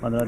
15